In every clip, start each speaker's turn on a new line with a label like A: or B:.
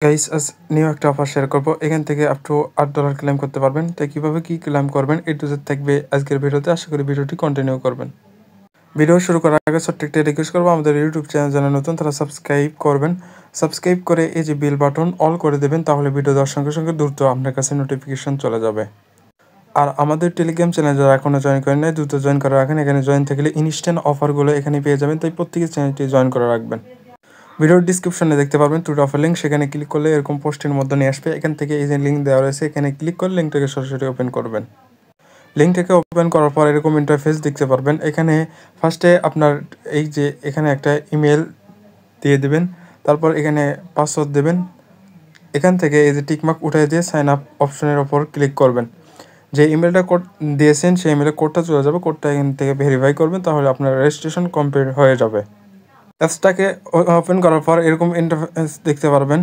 A: Guys আজ new একটা offer share করবো। এখান থেকে আপ টু $8 ক্লেম করতে পারবেন। তাই কিভাবে কি ক্লেম করবেন এ টু জেড থাকবে আজকের ভিডিওতে। আশা করি ভিডিওটি কন্টিনিউ করবেন। ভিডিও শুরু করার আগে ছোট্ট একটা রিকোয়েস্ট করবো, আমাদের ইউটিউব চ্যানেল যারা নতুন তারা সাবস্ক্রাইব করবেন। সাবস্ক্রাইব করে এই যে বেল বাটন অল করে দেবেন, তাহলে ভিডিও দেওয়ার সঙ্গে সঙ্গে দ্রুত আপনার কাছে নোটিফিকেশন চলে যাবে। আর আমাদের টেলিগ্রাম চ্যানেল যারা এখনও জয়েন করেন নাই দ্রুত জয়েন করে রাখেন। এখানে জয়েন থাকলে ইনস্ট্যান্ট অফারগুলো এখানে পেয়ে যাবেন, তাই প্রত্যেকের চ্যানেলটি জয়েন করে রাখবেন। ভিডিওর ডিসক্রিপশনে দেখতে পারবেন টু অফার লিঙ্ক, সেখানে ক্লিক করলে এরকম পোস্টের মধ্যে নিয়ে আসবে। এখান থেকে এই যে লিঙ্ক দেওয়া রয়েছে এখানে ক্লিক করে লিঙ্কটাকে সরাসরি ওপেন করবেন। লিঙ্কটাকে ওপেন করার পর এরকম ইন্টারফেস দেখতে পারবেন। এখানে ফার্স্টে আপনার এই যে এখানে একটা ইমেল দিয়ে দেবেন, তারপর এখানে পাসওয়ার্ড দেবেন। এখান থেকে এই যে টিকমার্ক উঠিয়ে দিয়ে সাইন আপ অপশনের ওপর ক্লিক করবেন। যে ইমেলটা কোড দিয়েছেন সেই ইমেলের কোডটা চলে যাবে, কোডটা এখান থেকে ভেরিফাই করবেন, তাহলে আপনার রেজিস্ট্রেশন কমপ্লিট হয়ে যাবে। অ্যাপসটাকে ওপেন করার পর এরকম ইন্টারফেস দেখতে পারবেন।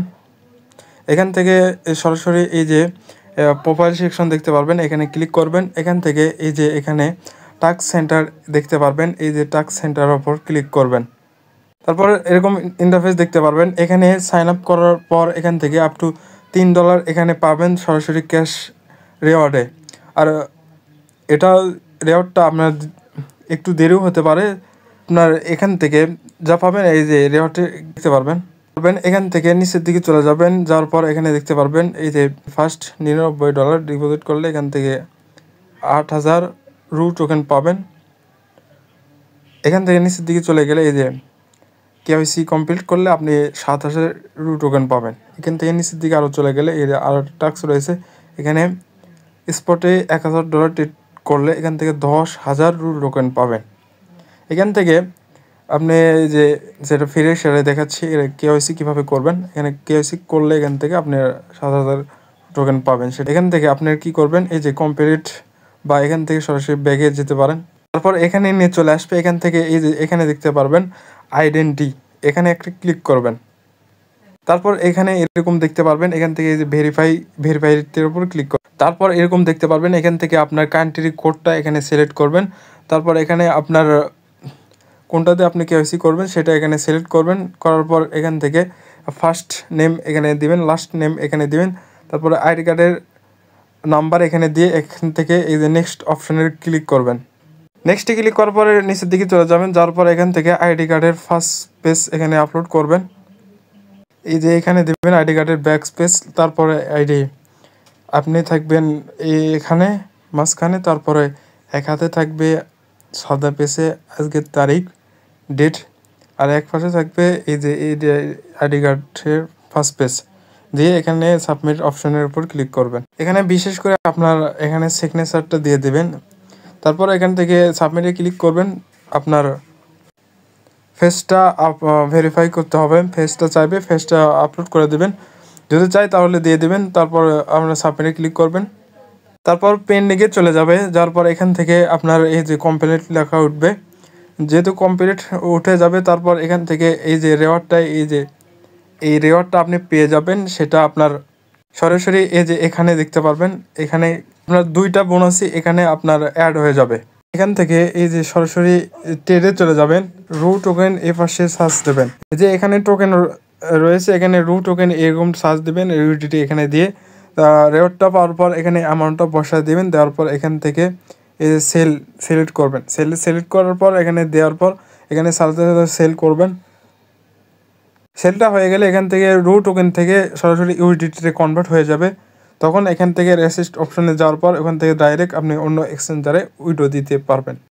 A: এখান থেকে সরাসরি এই যে প্রোফাইল সেকশন দেখতে পারবেন, এখানে ক্লিক করবেন। এখান থেকে এই যে এখানে টাস্ক সেন্টার দেখতে পারবেন, এই যে টাস্ক সেন্টারের ওপর ক্লিক করবেন। তারপর এরকম ইন্টারফেস দেখতে পারবেন। এখানে সাইন আপ করার পর এখান থেকে আপ টু $3 এখানে পাবেন সরাসরি ক্যাশ রেওয়ার্ডে। আর এটা রেওয়ার্ডটা আপনার একটু দেরিও হতে পারে। আপনার এখান থেকে যা পাবেন এই যে রেওয়ার্ডে দেখতে পারবেন। এখান থেকে নিচের দিকে চলে যাবেন, যাওয়ার পর এখানে দেখতে পারবেন এই যে ফার্স্ট $99 ডিপোজিট করলে এখান থেকে 8,000 রু টোকেন পাবেন। এখান থেকে নিচের দিকে চলে গেলে এই যে কেওয়াইসি কমপ্লিট করলে আপনি 7,000 রু টোকেন পাবেন। এখান থেকে নিচের দিকে আরও চলে গেলে এই যে আরও টাস্ক রয়েছে, এখানে স্পটে $1,000 ট্রেড করলে এখান থেকে 10,000 রু টোকেন পাবেন। এখান থেকে আপনি যে যেটা ফিরে সেটা দেখাচ্ছি কেওয়াইসি কীভাবে করবেন। এখানে কেওয়াইসি করলে এখান থেকে আপনি 7,000 টোকেন পাবেন। সেটা এখান থেকে আপনি কী করবেন, এই যে কমপ্লিট বা এখান থেকে সরাসরি ব্যাগে যেতে পারেন। তারপর এখানে নিয়ে চলে আসবে। এখান থেকে এই যে এখানে দেখতে পারবেন আইডেন্টি, এখানে একটা ক্লিক করবেন। তারপর এখানে এরকম দেখতে পারবেন, এখান থেকে এই যে ভেরিফাইয়ের উপর ক্লিক করবেন। তারপর এরকম দেখতে পারবেন, এখান থেকে আপনার কান্ট্রি কোডটা এখানে সিলেক্ট করবেন। তারপর এখানে আপনার কোনটাতে আপনি কেওয়াইসি করবেন সেটা এখানে সিলেক্ট করবেন। করার পর এখান থেকে ফার্স্ট নেম এখানে দিবেন, লাস্ট নেম এখানে দিবেন। তারপরে আইডি কার্ডের নাম্বার এখানে দিয়ে এখান থেকে এই যে নেক্সট অপশনে ক্লিক করবেন। নেক্সটে ক্লিক করার পরে নিচের দিকে চলে যাবেন, যাওয়ার পর এখান থেকে আইডি কার্ডের ফার্স্ট পেজ এখানে আপলোড করবেন। এই যে এখানে দেবেন আইডি কার্ডের ব্যাক পেজ, তারপরে আইডি আপনি থাকবেন এখানে মাঝখানে, তারপরে এক হাতে থাকবে সাদা পেজে আজকের তারিখ ডেট, আর এক পাশে থাকবে এই যে আইডি কার্ডের ফার্স্ট পেজ দিয়ে এখানে সাবমিট অপশনের উপর ক্লিক করবেন। এখানে বিশেষ করে আপনার এখানে সিগনেচারটা দিয়ে দেবেন। তারপর এখান থেকে সাবমিটে ক্লিক করবেন। আপনার ফেসটা ভেরিফাই করতে হবে, ফেসটা চাইবে ফেসটা আপলোড করে দেবেন, যদি চাই তাহলে দিয়ে দেবেন। তারপর আপনার সাবমিটে ক্লিক করবেন। তারপর পেন্ডিংয়ে চলে যাবে, যার পর এখান থেকে আপনার এই যে কমপ্লিট লেখা উঠবে। যেহেতু কমপ্লিট উঠে যাবে, তারপর এখান থেকে এই যে রেওয়ার্ডটা এই রেওয়ার্ডটা আপনি পেয়ে যাবেন। সেটা আপনার সরাসরি এই যে এখানে দেখতে পারবেন, এখানে আপনার 2টা বোনাসই এখানে আপনার অ্যাড হয়ে যাবে। এখান থেকে এই যে সরাসরি ট্রেডে চলে যাবেন, রু টোকেন এ পাশে সার্চ দেবেন। এই যে এখানে টোকেন রয়েছে, এখানে রু টোকেন এরকম সার্চ দেবেন, ইউডিটি এখানে দিয়ে রেওয়ার্ডটা পাওয়ার পর এখানে অ্যামাউন্টটা বসায় দেবেন। দেওয়ার পর এখান থেকে এই যে সেল সিলেক্ট করবেন, সিলেক্ট করার পর এখানে দেওয়ার পর এখানে সাথে সাথে সেল করবেন। সেলটা হয়ে গেলে এখান থেকে রু টোকেন থেকে সরাসরি ইউডিটিতে কনভার্ট হয়ে যাবে। তখন এখান থেকে রেসিস্ট অপশনে যাওয়ার পর এখান থেকে ডাইরেক্ট আপনি অন্য এক্সচেঞ্জারে উইথড্র দিতে পারবেন।